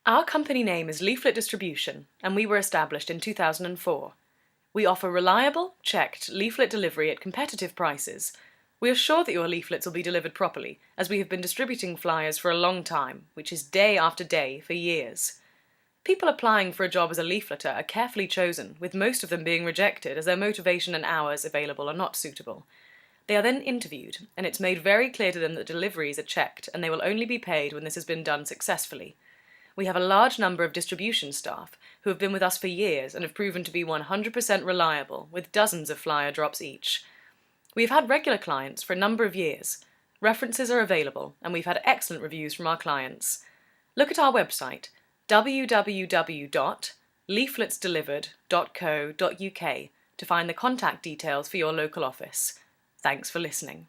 Our company name is Leaflet Distribution, and we were established in 2004. We offer reliable, checked leaflet delivery at competitive prices. We are sure that your leaflets will be delivered properly, as we have been distributing flyers for a long time, which is day after day for years. People applying for a job as a leafleter are carefully chosen, with most of them being rejected as their motivation and hours available are not suitable. They are then interviewed, and it's made very clear to them that deliveries are checked and they will only be paid when this has been done successfully. We have a large number of distribution staff who have been with us for years and have proven to be 100% reliable, with dozens of flyer drops each. We have had regular clients for a number of years. References are available, and we've had excellent reviews from our clients. Look at our website, www.leafletsdelivered.co.uk, to find the contact details for your local office. Thanks for listening.